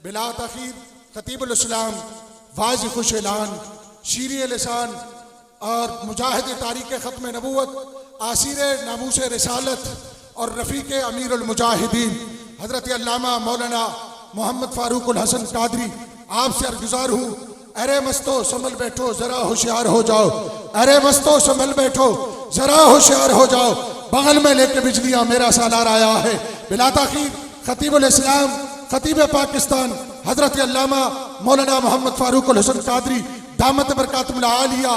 بلا تاخیر خطیب الاسلام واضح خوش اعلان شیریں لسان اور مجاہد تاریخ ختم نبوت آسیر ناموس رسالت اور رفیق امیر المجاہدین حضرت علامہ مولانا محمد فاروق الحسن قادری آپ سے عرضگزار ہوں، ارے مستو سنبھل بیٹھو ذرا ہوشیار ہو جاؤ، ارے مستو سنبھل بیٹھو ذرا ہوشیار ہو جاؤ، بغل میں لے کے بجلیاں میرا سالار آیا ہے۔ بلا تاخیر خطیب الاسلام خطیب پاکستان حضرت علامہ مولانا محمد فاروق الحسن قادری دامت برکاتہم العالیہ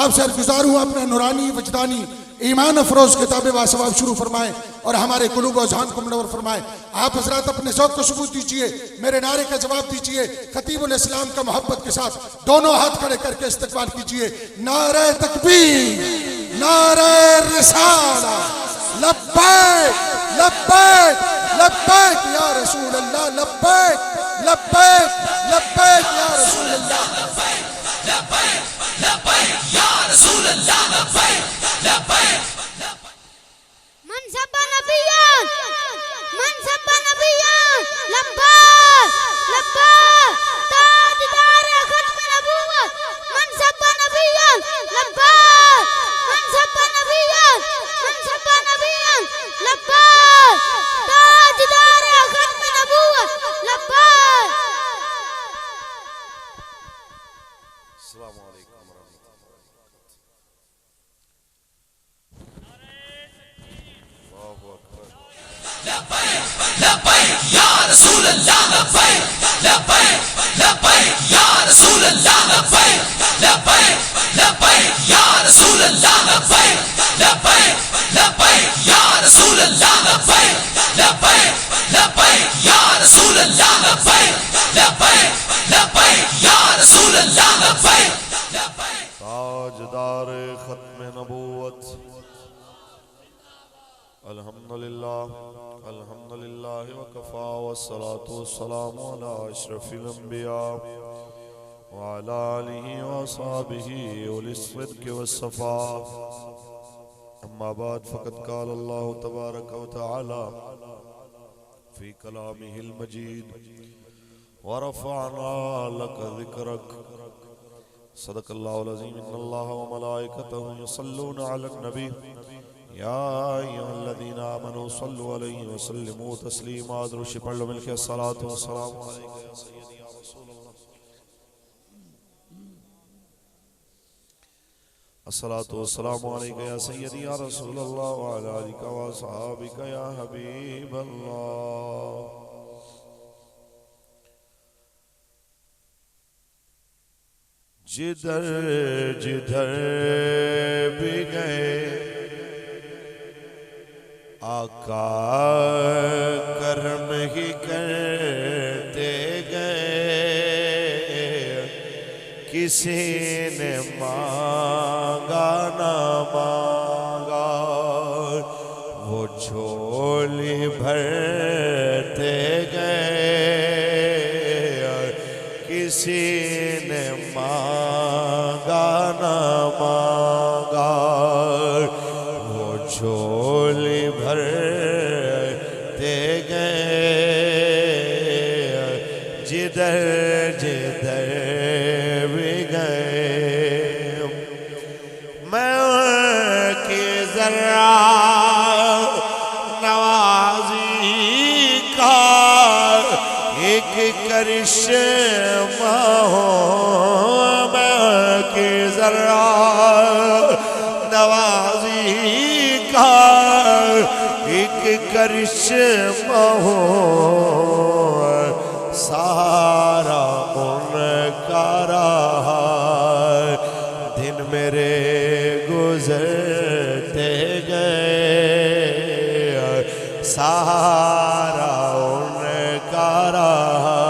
آپ سے عرضگزار ہوں اپنا نورانی وجدانی ایمان افروز کتاب باسواب شروع فرمائیں اور ہمارے قلوب و اذہان کو منور فرمائیں۔ آپ حضرات اپنے ذوق کو ثبوت دیجئے، میرے نعرے کا جواب دیجئے، خطیب الاسلام کا محبت کے ساتھ دونوں ہاتھ کھڑے کر کے استقبال کیجئے۔ نعرہ تکبیر، نعرہ رسالہ، لبیک لبیک لبیک یا رسول اللہ، لبیک لبیک لبیک یا رسول اللہ، لبیک لبیک یا رسول اللہ، لبیک لبیک۔ من سب نبیان من سب نبیان لبیک لبیک تاجدار ختم نبوت من سب نبیان لبیک من سب نبیان لبیک تاجدار ختم نبوت لبیک۔ السلام علیکم ورحمۃ اللہ وبرکاتہ۔ لبیک لبیک یا رسول اللہ، لبیک لبیک لبیک یا رسول اللہ، لبیک لبیک لبیک یا رسول اللہ، لبیک لبیک لبیک یا رسول اللہ، لبیک لبیک لبیک یا رسول اللہ، لبیک لبیک لبیک یا رسول اللہ، لبیک لبیک۔ تاجدار ختم نبوت الحمدللہ الحمدللہ وکفا والصلاة والسلام علی اشرف الانبیاء وعلی آلہ وصحبہ اولی الصدق والصفاء، اما بعد فقد قال اللہ تبارک وتعالی فی کلامہ المجید ورفعنا لک ذکرک، صدق اللہ العظیم۔ ان اللہ وملائکتہ یصلون علی النبی یا ایہا الذین آمنوا صلوا علیہ وسلموا تسلیما۔ درود پڑھ لو مل کے، الصلاۃ والسلام علیک یا سیدی یا رسول اللہ، الصلاۃ والسلام علیک یا سیدی یا رسول اللہ وعلی آلک واصحابک یا حبیب اللہ۔ جدھر جدھر بھی گئے آقا کرم ہی کرتے گئے، کسی نے مانگا نہ مانگا وہ جھولی بھرتے گئے، کسی نے مانگا نہ مانگا وہ جھولی بھرتے گئے، جدھر جدھر بھی گئے۔ میں ان کی ذرا نوازی کا ایک کرشمہ ہوں، میں ان کی ذرا نوازی کا ایک کرشمہ ہوں، سارا ان کا رہا دن میرے گزرتے گئے، سارا ان کا رہا۔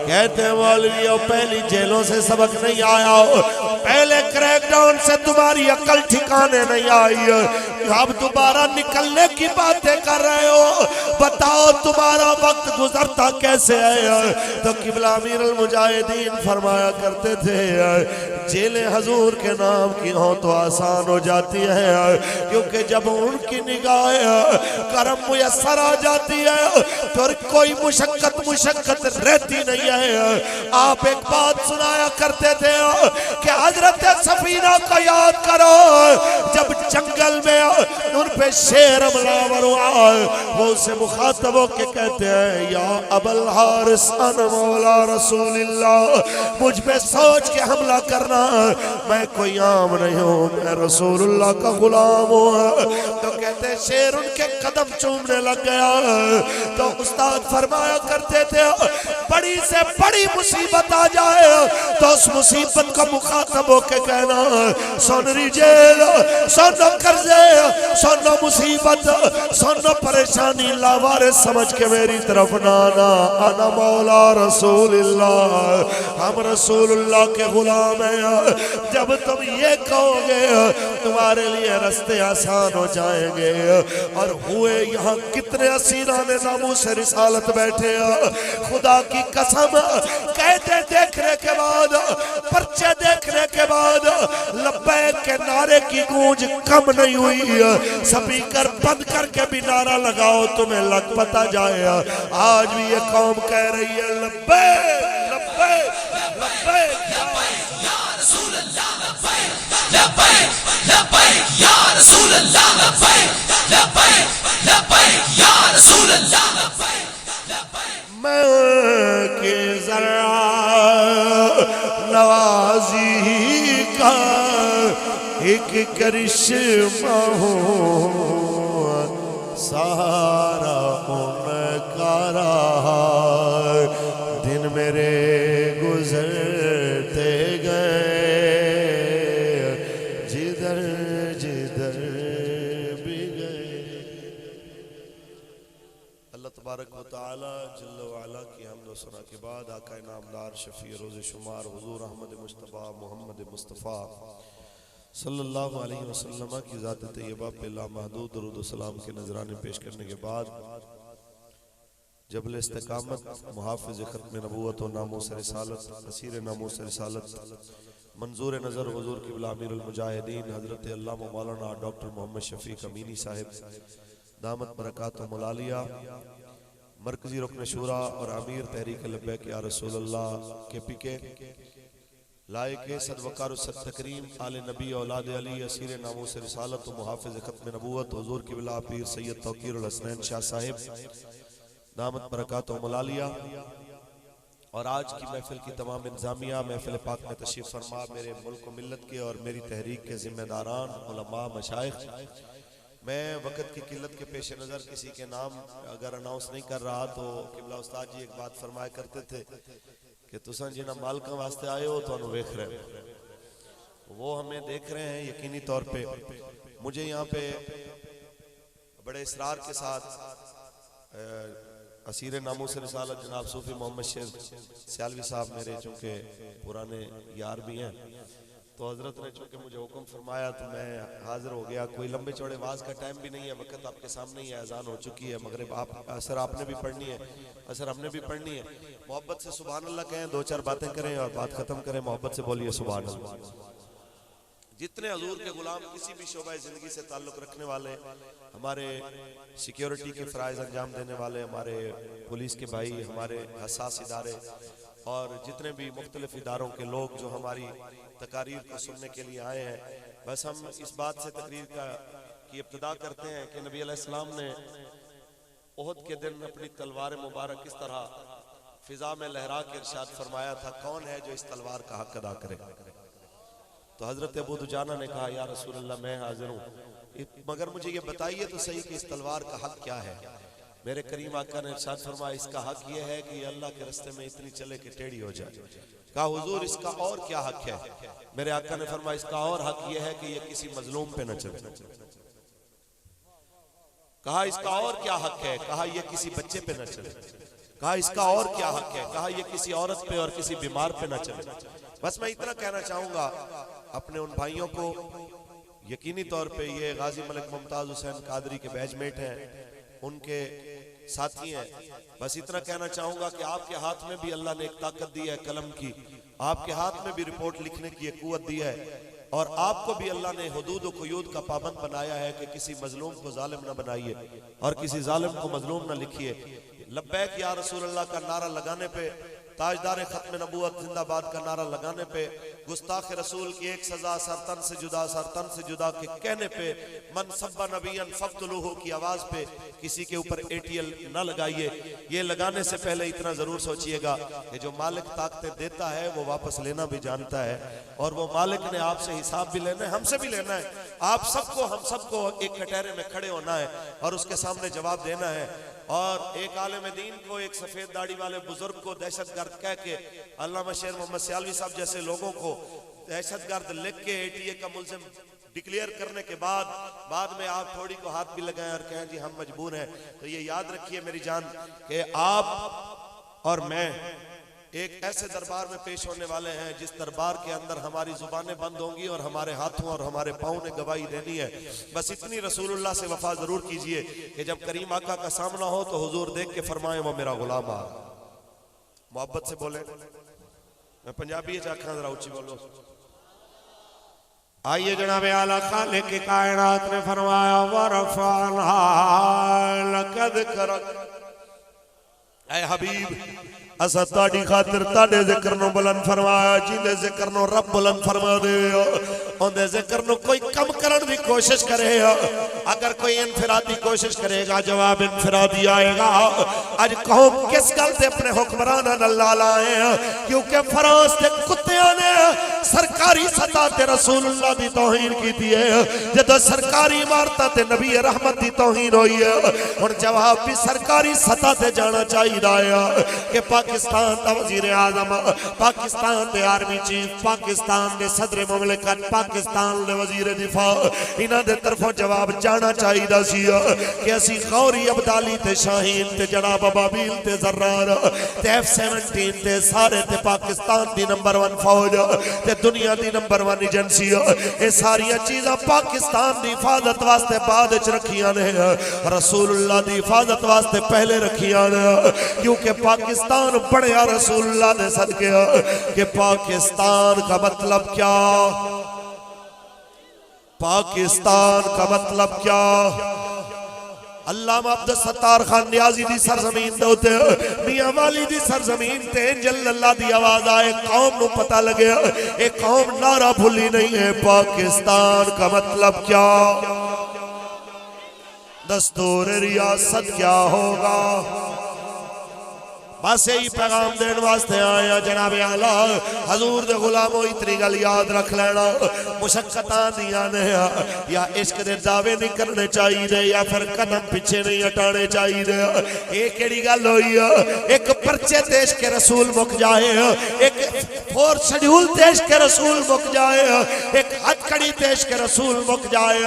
کہتے ہیں مولویوں پہلی جیلوں سے سبق نہیں آیا ہو، پہلے کریک ڈاؤن سے تمہاری عقل ٹھکانے نہیں آئی، اب دوبارہ نکلنے کی باتیں کر رہے ہو۔ بتاؤ تمہارا وقت گزرتا کیسے ہے؟ تو قبلہ امیر المجاہدین فرمایا کرتے تھے جیلیں حضور کے نام کی ہوں تو آسان ہو جاتی ہے، کیونکہ جب ان کی نگاہ کرم میسر آ جاتی ہے تو کوئی مشقت رہتی نہیں ہے۔ آپ ایک بات سنایا کرتے تھے کہ حضرت سفینہ کا یاد کرو، جب جنگل میں ان پہ شیر حملہ ہوا، وہ اسے مخاطب ہو کے کہتے ہیں یا ابا الحارث انا مولا رسول اللہ، مجھ پہ سوچ کے حملہ کرنا، میں کوئی عام نہیں ہوں، میں رسول اللہ کا غلام ہوں۔ تو کہتے ہیں شیر ان کے قدم چومنے لگ گیا۔ تو استاد فرمایا کرتے تھے بڑی سے بڑی مصیبت آ جائے تو اس مصیبت کا مخاطب ہو کے کہنا سن ریجیل، سن قرضے، سن مصیبت، سن پریشانی، لاوارث سمجھ کے میری طرف نانا، انا مولا رسول اللہ، ہم رسول اللہ کے غلام ہیں۔ جب تم یہ کہو گے تمہارے لیے رستے آسان ہو جائیں گے۔ اور ہوئے یہاں کتنے اسیران ناموس رسالت بیٹھے، خدا کی قسم قیدیں دیکھنے کے بعد، پرچے دیکھنے کے بعد لبیک کے نعرے کی گونج کم نہیں ہوئی۔ سپیکر بند کر کے بھی نعرہ لگاؤ تمہیں لگ پتا جائے۔ آج بھی یہ قوم کہہ رہی ہے لبیک لبیک لبیک یا رسول اللہ لبیک لبیک لبیک یا رسول اللہ لبیک لبیک لبیک یا رسول اللہ لبیک لبیک۔ میں کہ ذرا نوازی کا ایک کرشمہ ہوں، سہارا ان کا رہا، دن میرے گزرتے گئے جدھر جدھر بھی گئے۔ اللہ تبارک و تعالی جل وعلا کی حمد و ثنا کے بعد آقا نامدار شفیع روز شمار حضور احمد مصطفیٰ محمد مصطفیٰ صلی اللہ علیہ وسلم کی ذات طیبہ پہ لامحدود درود و سلام کے نذرانے پیش کرنے کے بعد جبل استقامت، محافظ ختم نبوت و ناموس رسالت، اسیر ناموس رسالت، منظور نظر حضور قبلہ امیر المجاہدین حضرت علامہ مولانا ڈاکٹر محمد شفیق امینی صاحب دامت برکات و ملالیہ، مرکزی رکن شورا اور امیر تحریک لبیک یا رسول اللہ کے پی کے، لائق صد وقار و صد تکریم آل نبی اولاد علی، اسیر ناموس رسالت و محافظ ختم نبوت حضور قبلہ پیر سید توقیر الحسنین شاہ صاحب دامت برکات و ملالیہ، اور آج کی محفل کی تمام انتظامیہ، محفل پاک میں تشریف فرما میرے ملک و ملت کے اور میری تحریک کے ذمہ داران، علماء، مشائخ۔ میں وقت کی قلت کے پیش نظر کسی کے نام اگر اناؤنس نہیں کر رہا تو قبلہ استاد جی ایک بات فرمایا کرتے تھے کہ تسان جنہ مالکاں واسطے آئے ہو تو انہوں دیکھ رہے ہیں، وہ ہمیں دیکھ رہے ہیں یقینی طور پہ۔ مجھے یہاں پہ بڑے اصرار کے ساتھ اسیر ناموس رسالت جناب صوفی محمد شیر سیالوی صاحب میرے چونکہ پرانے یار بھی ہیں، تو حضرت نے چونکہ مجھے حکم فرمایا تو میں حاضر ہو گیا۔ کوئی لمبے چوڑے واز کا ٹائم بھی نہیں ہے، وقت آپ کے سامنے ہی ہے، اذان ہو چکی ہے، مغرب اثر آپ نے بھی پڑھنی ہے، اثر ہم نے بھی پڑھنی ہے۔ محبت سے سبحان اللہ کہیں، دو چار باتیں کریں اور بات ختم کریں، محبت سے بولیے سبحان اللہ۔ جتنے حضور کے غلام کسی بھی شعبہ زندگی سے تعلق رکھنے والے، ہمارے سیکیورٹی کے فرائض انجام دینے والے، ہمارے پولیس کے بھائی، ہمارے حساس ادارے اور جتنے بھی مختلف اداروں کے لوگ جو ہماری تقاریر کو سننے کے لیے آئے ہیں، بس ہم اس بات سے تقریر کی ابتدا کرتے ہیں کہ نبی علیہ السلام نے احد کے دن اپنی تلوار مبارک اس طرح فضا میں لہرا کے ارشاد فرمایا تھا، کون ہے جو اس تلوار کا حق ادا کرے؟ تو حضرت ابو دجانہ نے کہا یا رسول اللہ میں حاضر ہوں، مگر مجھے یہ بتائیے تو صحیح کہ اس تلوار کا حق کیا ہے؟ میرے کریم آقا نے ارشاد فرمایا اس کا حق یہ ہے کہ یہ اللہ کے رستے میں اتنی چلے کہ ٹیڑھی ہو جائے۔ کہا حضور اس کا اور کیا حق ہے؟ میرے آقا نے فرمایا اس کا اور حق یہ ہے کہ یہ کسی مظلوم پہ نہ چلے۔ کہا اس کا اور کیا حق ہے؟ کہا یہ کسی بچے پہ نہ چلے۔ کہا اس کا اور کیا حق ہے؟ کہا یہ کسی عورت پہ اور کسی بیمار پہ نہ چلے۔ بس میں اتنا کہنا چاہوں گا اپنے ان بھائیوں کو، یقینی طور پہ یہ غازی ملک ممتاز حسین قادری کے بیچ میٹ ہیں، ان کے ساتھی ہیں، بس اتنا کہنا چاہوں گا کہ آپ کے ہاتھ میں بھی اللہ نے ایک طاقت دی ہے قلم کی، آپ کے ہاتھ میں بھی رپورٹ لکھنے کی ایک قوت دی ہے، اور آپ کو بھی اللہ نے حدود و قیود کا پابند بنایا ہے کہ کسی مظلوم کو ظالم نہ بنائیے اور کسی ظالم کو مظلوم نہ لکھیے۔ لبیک یا رسول اللہ کا نعرہ لگانے پہ، تاجدار ختم نبوت زندہ باد کا نعرہ لگانے پہ، گستاخ رسول کی ایک سزا سرتن سے جدا کے کہنے پہ، من سب نبیًا فاقتلوہ کی آواز پہ کسی کے اوپر ATL نہ لگائیے۔ یہ لگانے سے پہلے اتنا ضرور سوچئے گا کہ جو مالک طاقتیں دیتا ہے وہ واپس لینا بھی جانتا ہے، اور وہ مالک نے آپ سے حساب بھی لینا ہے، ہم سے بھی لینا ہے۔ آپ سب کو، ہم سب کو ایک کٹہرے میں کھڑے ہونا ہے اور اس کے سامنے جواب دینا ہے۔ اور ایک عالم دین کو، ایک سفید داڑھی والے بزرگ کو دہشت گرد کہہ کے، علامہ شیر محمد سیالوی صاحب جیسے لوگوں کو دہشت گرد لکھ کے ATA کا ملزم ڈکلیئر کرنے کے بعد میں آپ تھوڑی کو ہاتھ بھی لگائیں اور کہیں جی ہم مجبور ہیں، تو یہ یاد رکھیے میری جان کہ آپ اور میں ایک ایسے دربار میں پیش ہونے والے ہیں جس دربار کے اندر ہماری زبانیں بند ہوں گی اور ہمارے ہاتھوں اور ہمارے پاؤں نے گواہی دینی ہے۔ بس اتنی رسول اللہ سے وفا ضرور کیجئے کہ جب کریم آقا کا سامنا ہو تو حضور دیکھ کے فرمائیں وہ میرا غلام آ۔ محبت سے بولیں، میں پنجابی چاکھاں ذرا اونچی بولو۔ آئیے جناب اعلیٰ خالق کائنات نے فرمایا وَرَفَعْنَا لَقَدْ كَرَكْ، اے حبیب اسا تاڑی خاطر تاڑے ذکر نو بلند فرمایا، جیندے ذکر نو رب بلند فرما دے، اندے ذکر نو کوئی کم کرن بھی کوشش کرے، اگر کوئی انفرادی کوشش کرے گا جواب انفرادی آئے گا۔ آج قوم کس گل تے اپنے حکمرانہ نہ لائے ہیں، کیونکہ فرانس تے کتیاں نے سرکاری سطح تے رسول اللہ دی توہین کی دیئے، جدو سرکاری عمارتہ تے نبی رحمت دی توہین ہوئی ہے، اور جواب بھی سرکاری سطح تے جانا چاہیے ہے کہ پاکستان دا وزیر اعظم، پاکستان دے آرمی چیف، پاکستان دے صدر مملکت، پاکستان دے وزیر دفاع، انہاں دے طرفوں جواب جانا چاہیے دا سی کہ اسی غوری عبدالی تے شاہین تے جناب ابابیل تے زرار تے F-17 تے سارے تے پاکستان دی نمبر 1 فوج تے دنیا دی نمبر 1 ایجنسی، اے ساریاں چیزاں پاکستان دی حفاظت واسطے بعد وچ رکھیاں نے، رسول اللہ دی حفاظت واسطے پہلے رکھیاں نے، کیونکہ پاکستان بڑھیا رسول اللہ نے صدقے کہ پاکستان کا مطلب کیا، پاکستان کا مطلب کیا۔ علامہ عبدالستار خان نیازی دی سرزمین دے ہوتے، میاں والی دی سرزمین تے جل اللہ دی آواز آئے، قوم نو پتہ لگے، ایک قوم نعرہ بھولی نہیں ہے، پاکستان کا مطلب کیا، دستور ریاست کیا ہوگا۔ بس یہی پیغام دین واسطے آیا جناب اعلیٰ حضور دے غلاموں، اتنی گل یاد رکھ لینا، مشقتاں دیاں نے یا عشق دے دعوے نہیں کرنے چاہیے یا پھر قدم پیچھے نہیں ہٹانے چاہیے۔ ایک کیڑی گل ہوئی ایک پرچے دیش کے رسول مک جائے، ایک فور شیڈول دیش کے رسول مک جائے، ایک ہتھ کڑی دیش کے رسول مک جائے،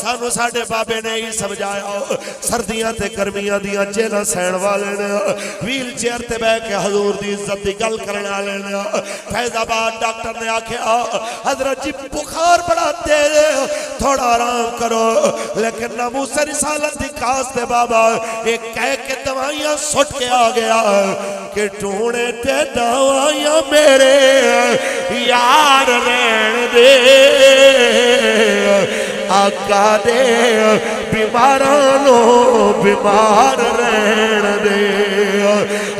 سانو ساڑھے بابے نے ہی سمجھایا، سردیاں تے گرمیاں دیاں جیلہ سین والے نے ویل چیئر تے بے کے حضور دی عزت دی گل کرنا لینا، فیض آباد ڈاکٹر نے آکھیا حضرت جی بخار بڑا تیز تھوڑا آرام کرو، لیکن ناموس رسالت دی کاستے بابا ایک کہہ کے دوائیاں سٹ کے آ گیا کہ ڈھونڈے تے دوائیاں میرے یار رہن دے، آقا دے بیمارانو بیمار رہن دے،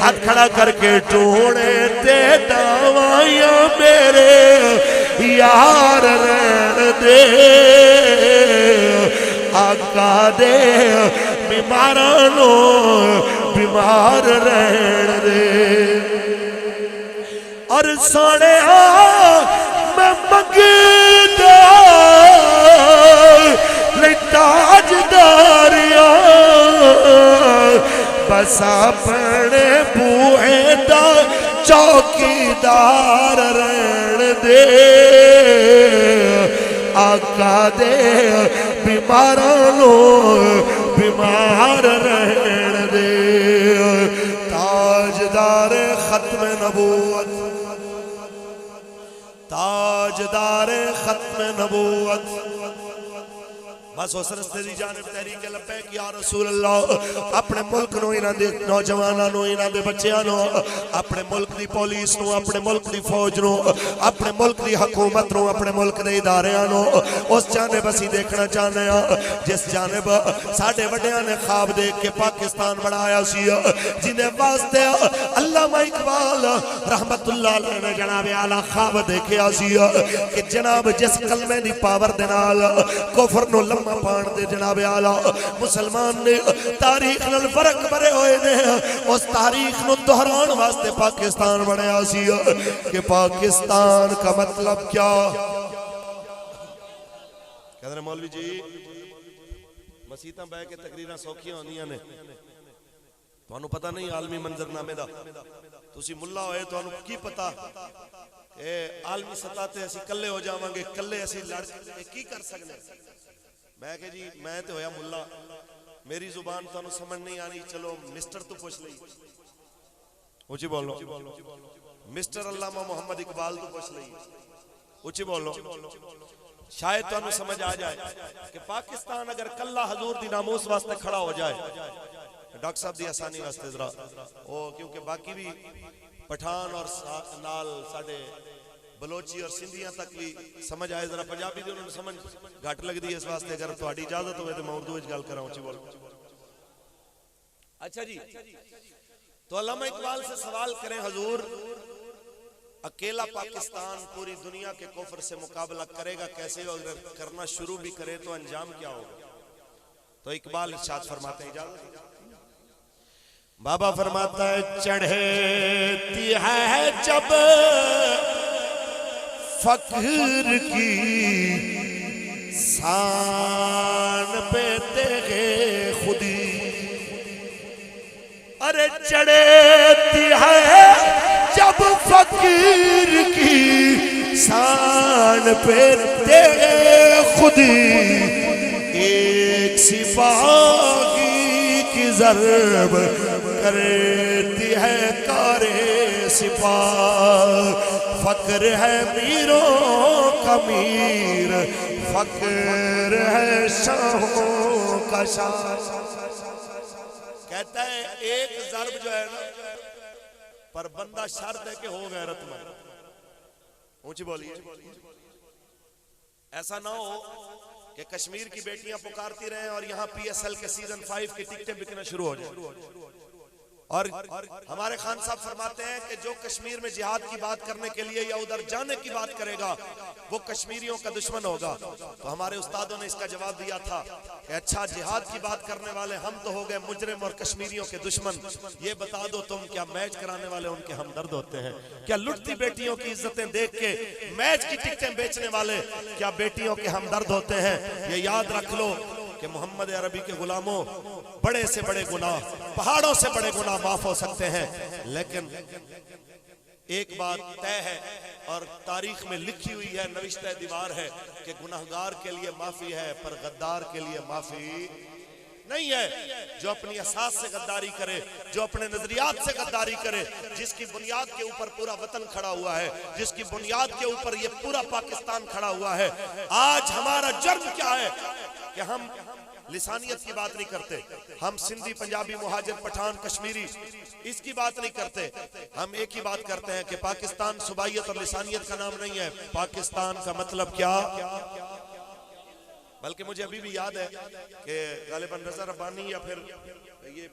ہاتھ کھڑا کر کے ڈھونڈے تے دوائیاں میرے یار رہن دے، آقا دے بیمارانو بیمار رہن دے۔ اور سونے میں منگدا تاج داریاں بس اپنے بوئے دا چوکیدار رہن دے، آقا دے بیمارانو بیمار رہن دے۔ تاجدار ختم نبوت، تاجدار ختم نبوت، بس اس رستے دی جانب تحریک لبیک یا رسول اللہ اپنے ملک نو انہاں دے نوجواناں نو انہاں دے بچیاں نو اپنے ملک دی پولیس نو اپنے ملک دی فوج نو اپنے ملک دی حکومت نو اپنے ملک دے اداریاں نو اس جانب اسی دیکھنا چاہنے ہیں جس جانب ساڑھے وڈیاں نے خواب دیکھ کے پاکستان بڑھایا سی جنہیں واسطے علامہ اقبال رحمت اللہ علیہ نے جناب اعلیٰ خواب دیکھیا سی کہ جناب جس کلمے دی پاور دنال کفر نو لمحہ پان دے جناب اعلیٰ مسلمان نے تاریخ نال فرق بڑے ہوئے نے اس تاریخ نو دہران واسطے پاکستان بڑھایا سی کہ پاکستان کا مطلب کیا کہتے ہیں مولوی جی مسیطاں بے کے تقریرہ سوکھیاں ہونیاں نے تو انہوں پتہ نہیں عالمی منظر نامے دا تو اسی ملہ ہوئے تو انہوں کی پتہ کہ عالمی سطح تے اسی کلے ہو جاوانگے کلے اسی لڑ کی کر سکنے میں کہ جی میں تے ہویا ملہ میری زبان تو انہوں سمجھ نہیں آنی چلو مسٹر تو پوچھ لئی اچھی بولو مسٹر علامہ محمد اقبال تو پوچھ لئی اچھی بولو شاید تو انہوں سمجھ آ جائے کہ پاکستان اگر کلہ حضور دی ناموس واسطے کھڑا ہو جائے ڈاکٹر صاحب دی آسانی واسطے ذرا کیونکہ باقی بھی پٹھان اور نال ساڑھے بلوچی اور سندھیاں تک بھی سمجھ آئے ذرا پنجابی دی انہوں نے سمجھ گھٹ لگ دی اس واسطے اگر تو آڑی اجازت ہوئے تو میں اردو اجگال کر رہا ہوں چی بول اچھا جی تو علامہ اقبال سے سوال کریں حضور اکیلا پاکستان پوری دنیا کے کفر سے مقابلہ کرے گا کیسے اگر کرنا شروع بھی کرے تو انجام کیا ہوگا تو اقبال ارشاد فرماتے ہیں اجازت بابا فرماتا ہے چڑھتی ہے جب فقر کی سان پہ تیغے خودی ارے چڑھتی ہے جب فقیر کی سان پہ تیغے خودی ایک سپاہی کی ضرب کرتی ہے کار سپاہ فقر ہے میروں کا میر فقر ہے شاہوں کا شاہ کہتا ہے ایک ضرب جو ہے نا پر بندہ شرط ہے کہ ہو غیرت مند اونچی بولیے ایسا نہ ہو کہ کشمیر کی بیٹیاں پکارتی رہیں اور یہاں پی ایس ایل کے سیزن 5 کی ٹکٹیں بکنا شروع ہو جائیں اور ہمارے خان صاحب فرماتے ہیں کہ جو کشمیر میں جہاد کی بات کرنے کے لیے یا ادھر جانے کی بات کرے گا وہ کشمیریوں کا دشمن ہوگا تو ہمارے استادوں نے اس کا جواب دیا تھا کہ اچھا جہاد کی بات کرنے والے ہم تو ہو گئے مجرم اور کشمیریوں کے دشمن یہ بتا دو تم کیا میچ کرانے والے ان کے ہمدرد ہوتے ہیں کیا لٹتی بیٹیوں کی عزتیں دیکھ کے میچ کی ٹکٹیں بیچنے والے کیا بیٹیوں کے ہمدرد ہوتے ہیں یہ یاد رکھ لو کہ محمد عربی کے غلاموں بڑے سے بڑے گناہ پہاڑوں سے بڑے گناہ معاف ہو سکتے ہیں لیکن ایک بات طے ہے اور تاریخ میں لکھی ہوئی ہے نوشتہ دیوار ہے کہ گناہگار کے لیے معافی ہے پر غدار کے لیے معافی نہیں ہے جو اپنی اساس سے غداری کرے جو اپنے نظریات سے غداری کرے جس کی بنیاد کے اوپر پورا وطن کھڑا ہوا ہے جس کی بنیاد کے اوپر یہ پورا پاکستان کھڑا ہوا ہے آج ہمارا جرم کیا ہے کہ ہم لسانیت کی بات نہیں کرتے ہم سندھی پنجابی مہاجر پٹھان کشمیری اس کی بات نہیں کرتے ہم ایک ہی بات کرتے ہیں کہ پاکستان صوبائیت اور لسانیت کا نام نہیں ہے پاکستان کا مطلب کیا بلکہ مجھے ابھی بھی یاد ہے کہ غالباً رضا ربانی یا پھر یہ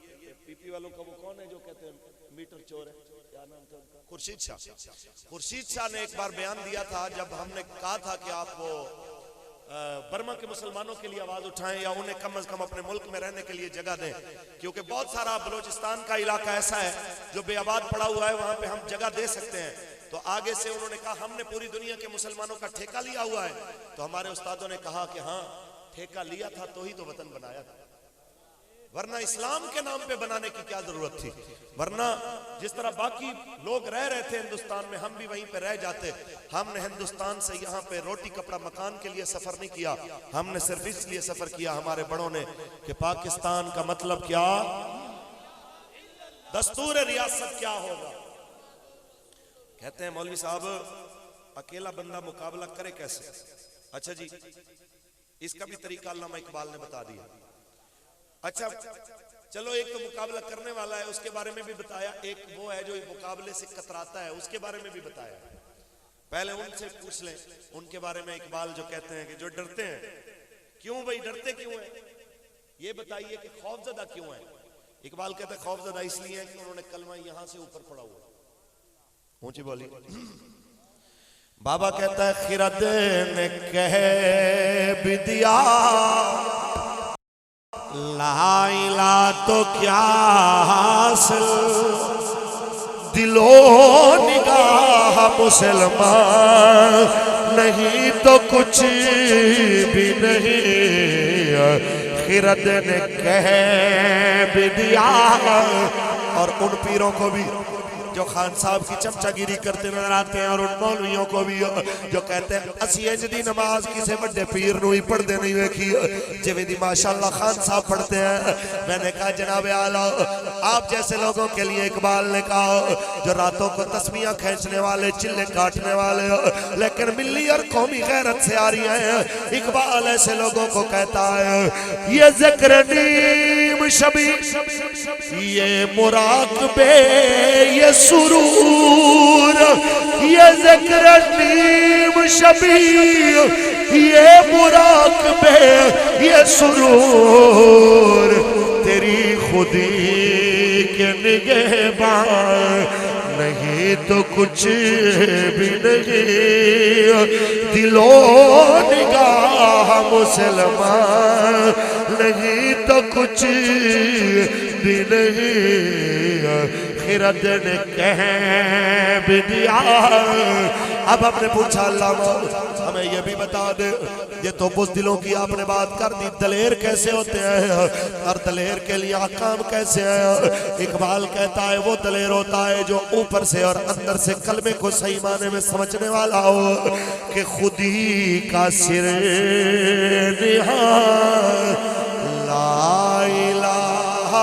پی پی والوں کا وہ کون ہے جو کہتے ہیں میٹر چور ہے کیا نام تھا خورشید شاہ نے ایک بار بیان دیا تھا جب ہم نے کہا تھا کہ آپ وہ برما کے مسلمانوں کے لیے آواز اٹھائیں یا انہیں کم از کم اپنے ملک میں رہنے کے لیے جگہ دیں کیونکہ بہت سارا بلوچستان کا علاقہ ایسا ہے جو بے آباد پڑا ہوا ہے وہاں پہ ہم جگہ دے سکتے ہیں تو آگے سے انہوں نے کہا ہم نے پوری دنیا کے مسلمانوں کا ٹھیکہ لیا ہوا ہے تو ہمارے استادوں نے کہا کہ ہاں ٹھیکہ لیا تھا تو ہی تو وطن بنایا تھا ورنہ اسلام کے نام پہ بنانے کی کیا ضرورت تھی ورنہ جس طرح باقی لوگ رہ رہے تھے ہندوستان میں ہم بھی وہیں پہ رہ جاتے ہم نے ہندوستان سے یہاں پہ روٹی کپڑا مکان کے لیے سفر نہیں کیا ہم نے صرف اس لیے سفر کیا ہمارے بڑوں نے کہ پاکستان کا مطلب کیا دستور ریاست کیا ہوگا کہتے ہیں مولوی صاحب اکیلا بندہ مقابلہ کرے کیسے اچھا جی اس کا بھی طریقہ علامہ اقبال نے بتا دیا. اچھا چلو ایک تو مقابلہ کرنے والا ہے اس کے بارے میں بھی بتایا, ایک وہ ہے جو مقابلے سے کتراتا ہے اس کے بارے میں بھی بتایا. پہلے ان سے پوچھ لیں ان کے بارے میں اقبال جو کہتے ہیں کہ جو ڈرتے ہیں, کیوں بھائی ڈرتے کیوں ہیں, یہ بتائیے کہ خوف زدہ کیوں ہیں. اقبال کہتے ہیں خوف زدہ اس لیے ہے کہ انہوں نے کلمہ یہاں سے اوپر پڑھا ہوا. اونچی بولی. بابا کہتا ہے خرد نے کہہ بھی دیا لا الہ تو کیا حاصل, دل و نگاہ مسلمان نہیں تو کچھ بھی نہیں. خرد نے کہہ بھی دیا. اور ان پیروں کو بھی جو خان صاحب کی چمچہ گیری کرتے نظر آتے ہیں, اور ان مولویوں کو بھی جو کہتے ہیں اسی انج دی نماز کسے بڑے پیر نو ہی پڑھ دے نہیں ویکھی جویں دی ماشاءاللہ خان صاحب پڑھتے ہیں. میں نے کہا جناب اعلیٰ آپ جیسے لوگوں کے لیے اقبال نے کہا جو راتوں کو تسبیحاں کھینچنے والے, چلے کاٹنے والے, لیکن ملی اور قومی غیرت سے آ رہی ہیں, اقبال ایسے لوگوں کو کہتا ہے یہ ذکر نیم شبی, یہ مراقبے, یہ سرور, یہ ذکر نیم شبی, یہ مراقبے, یہ سرور, تیری خودی کے نگہبان نہیں تو کچھ بھی نہیں. دل و نگاہ مسلمان نہیں تو کچھ بھی نہیں. خرد نے کہہ بھی دیا. اب آپ نے پوچھا علامہ ہمیں یہ بھی بتا دے, یہ تو بزدلوں کی آپ نے بات کر دی, دلیر کیسے ہوتے ہیں اور دلیر کے لیے احکام کیسے ہیں. اقبال کہتا ہے وہ دلیر ہوتا ہے جو اوپر سے اور اندر سے کلمے کو صحیح معنی میں سمجھنے والا ہو کہ خودی کا سر نہاں لا الہ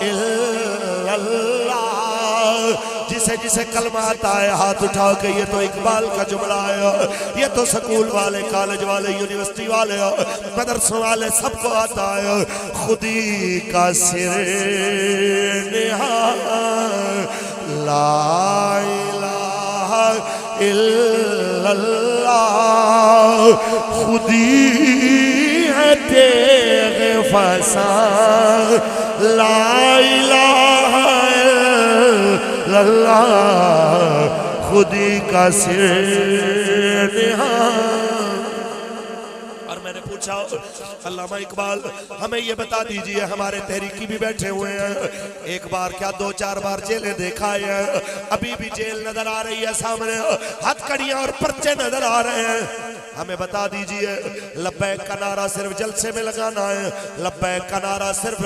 الا اللہ. جسے جسے کلمہ آتا ہے ہاتھ اٹھا کے یہ تو اقبال کا جملہ ہے, یہ تو سکول والے, کالج والے, یونیورسٹی والے, مدرسوں والے سب کو آتا ہے. خودی کا سر نہاں لا الہ الا اللہ. خودی ہے تیغ فسان لا الہ الا اللہ. خودی کا سر نہاں. اور میں نے پوچھا علامہ اقبال ہمیں یہ بتا دیجئے, ہمارے تحریکی بھی بیٹھے ہوئے ہیں, ایک بار کیا 2-4 بار جیلیں دیکھا ہے, ابھی بھی جیل نظر آ رہی ہے سامنے, ہتھ کڑیاں اور پرچے نظر آ رہے ہیں. ہمیں بتا دیجئے لبیک کا نعرہ صرف جلسے میں لگانا ہے, لبیک کا نعرہ صرف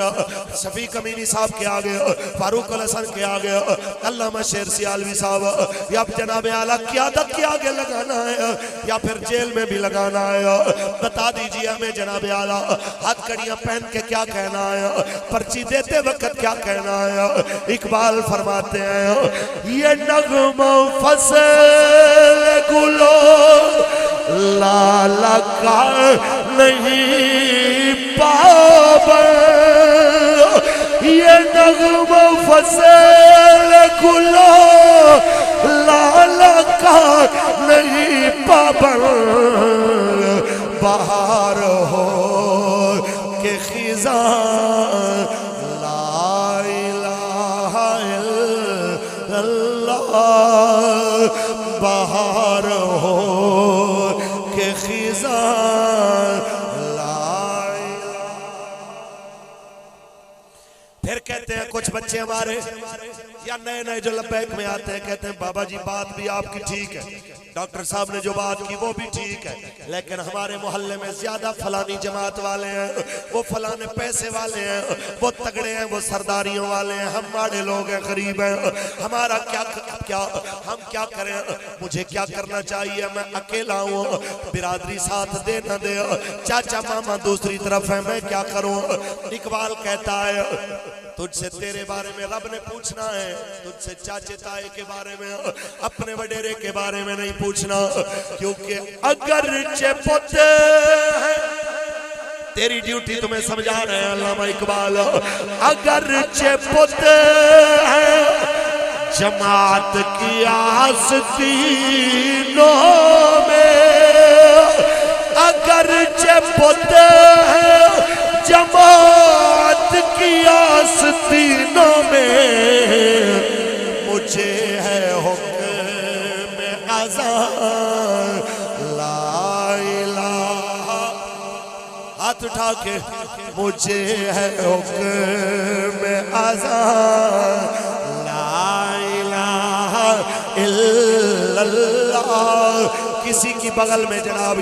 شفیق امینی صاحب کے آگے, فاروق الحسن کے آگے, علامہ شیر سیالوی صاحب یا جناب اعلیٰ قیادت کے آگے لگانا ہے, یا پھر جیل میں بھی لگانا ہے. بتا دیجئے ہمیں جناب اعلیٰ ہاتھ کڑیاں پہن کے کیا کہنا ہے, پرچی دیتے وقت کیا کہنا ہے. اقبال فرماتے ہیں یہ نغمہ فصل گلو لالا کا نہیں پابند, یہ نغمہ فصل گلو لالا کا نہیں پابند. بہار ہو کہ خزاں لا الہ الا اللہ. بہار ہو کہ خزاں لا الہ. پھر کہتے ہیں کچھ بچے ہمارے یا نئے نئے جو لبیک میں آتے ہیں کہتے ہیں بابا جی بات بھی آپ کی ٹھیک ہے, ڈاکٹر صاحب نے جو بات کی وہ بھی ٹھیک ہے, لیکن ہمارے محلے میں زیادہ فلانی جماعت والے ہیں, وہ فلانے پیسے والے ہیں, وہ تگڑے ہیں, وہ سرداریوں والے ہیں, ہم ماڑے لوگ ہیں, غریب ہیں, ہمارا ہم کیا کریں, مجھے کیا کرنا چاہیے, میں اکیلا ہوں, برادری ساتھ دے نہ دے, چاچا ماما دوسری طرف ہے, میں کیا کروں. اقبال کہتا ہے تجھ سے تیرے بارے میں رب نے پوچھنا ہے, تجھ سے چاچے تائے کے بارے میں, اپنے وڈیرے کے بارے میں نہیں پوچھنا, کیونکہ اگرچہ پتے ہیں تیری ڈیوٹی تمہیں سمجھا رہے ہیں علامہ اقبال. اگرچہ پت ہے جماعت کی آستینوں میں، اگرچہ پت ہے جماعت کی آستینوں میں، مجھے ہے حکم اذان لا الہ. ہاتھ اٹھا کے مجھے ہے حکم اذان لا الہ الا اللہ. کسی کی بغل میں جناب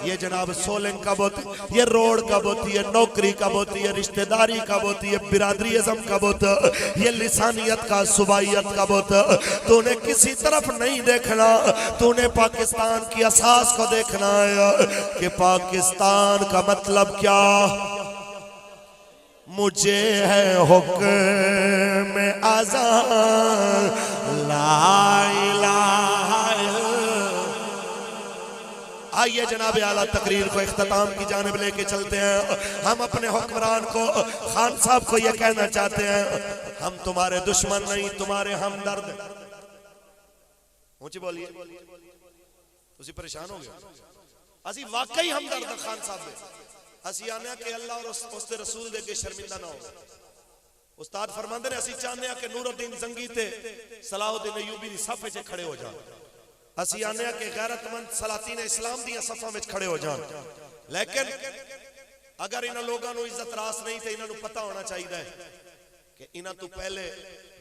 یہ جناب سولنگ کب ہوتی، یہ روڈ کب ہوتی ہے، نوکری کب ہوتی ہے، رشتہ داری کب ہوتی ہے، برادری ازم کب ہوتا ہے، یہ لسانیت کا صوبائیت کب ہوتا ہے. تو نے کسی طرف نہیں دیکھنا، تو نے پاکستان کی اساس کو دیکھنا ہے کہ پاکستان کا مطلب کیا. مجھے ہے حکم اذان لا الہ الا. آئیے جناب اعلیٰ تقریر کو اختتام کی جانب لے کے چلتے ہیں. ہم اپنے حکمران کو، خان صاحب کو یہ کہنا چاہتے ہیں، ہم تمہارے دشمن نہیں، تمہارے ہمدرد. اونچی بولیے، تسی پریشان ہو گئے. اسی واقعی ہمدرد خان صاحب دے. اسی آنے کہ اللہ اور اس دے رسول دے کے شرمندہ نہ ہو. استاد فرماندے نے اسی چاہنے کہ نور الدین زنگی تے صلاح الدین ایوبی دی صفحے چے کھڑے ہو جان. اسی آنے کہ غیرت مند سلاطین اسلام دیاں صفحہ میں کھڑے ہو جان. لیکن اگر انہاں لوگاں نو عزت راس نہیں تے انہاں نو پتہ ہونا چاہیے کہ انہاں تو پہلے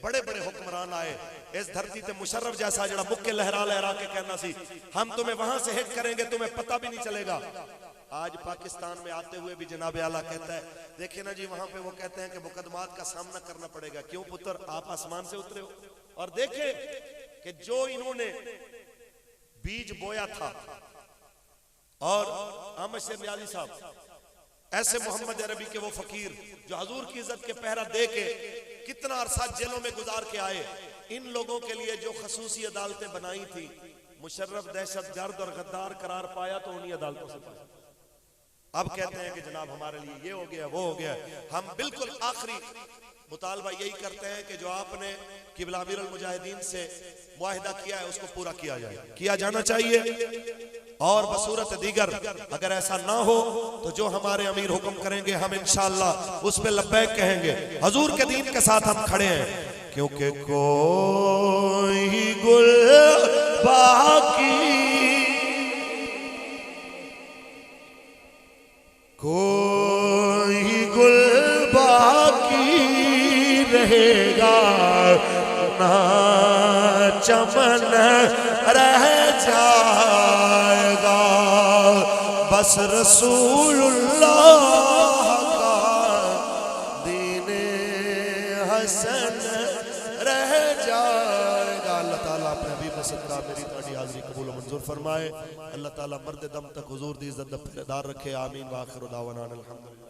بڑے بڑے حکمران آئے. اس دھرتی تے مشرف جیسا جڑا مکے لہرا لہرا کے کہنا سی ہم تمہیں وہاں سے ہٹ کریں گے، تمہیں پتہ بھی نہیں چلے گا. آج پاکستان میں آتے ہوئے بھی جناب اعلیٰ کہتا ہے، دیکھیں نا جی وہاں پہ وہ کہتے ہیں کہ مقدمات کا سامنا کرنا پڑے گا. کیوں پتر، آپ آسمان سے اترے ہو. اور دیکھیں کہ جو انہوں نے بیج بویا تھا، اور احمد شیر نیازی صاحب ایسے محمد عربی کے وہ فقیر جو حضور کی عزت کے پہرہ دے کے کتنا عرصہ جیلوں میں گزار کے آئے، ان لوگوں کے لیے جو خصوصی عدالتیں بنائی تھی، مشرف دہشت گرد اور غدار قرار پایا تو انہی عدالتوں سے پایا. اب کہتے ہیں کہ جناب ہمارے لیے یہ ہو گیا وہ ہو گیا. ہم بالکل آخری مطالبہ یہی کرتے ہیں کہ جو آپ نے قبلہ امیر المجاہدین سے معاہدہ کیا ہے اس کو پورا کیا جائے، کیا جانا چاہیے. اور بصورت دیگر اگر ایسا نہ ہو تو جو ہمارے امیر حکم کریں گے ہم انشاءاللہ اس پہ لبیک کہیں گے. حضور کے دین کے ساتھ ہم کھڑے ہیں، کیونکہ کوئی گل باقی کوئی گل باقی رہے گا نہ چمن رہ جائے گا، بس رسول اللہ کا دین حسن رہ جائے گا. اللہ تعالیٰ اپنے حبیب صدقہ میری تاڑی حاضری قبول و منظور فرمائے. اللہ تعالیٰ مرد دم تک حضور دی عزت دار رکھے. آمین. وآخر دعوانا الحمدللہ.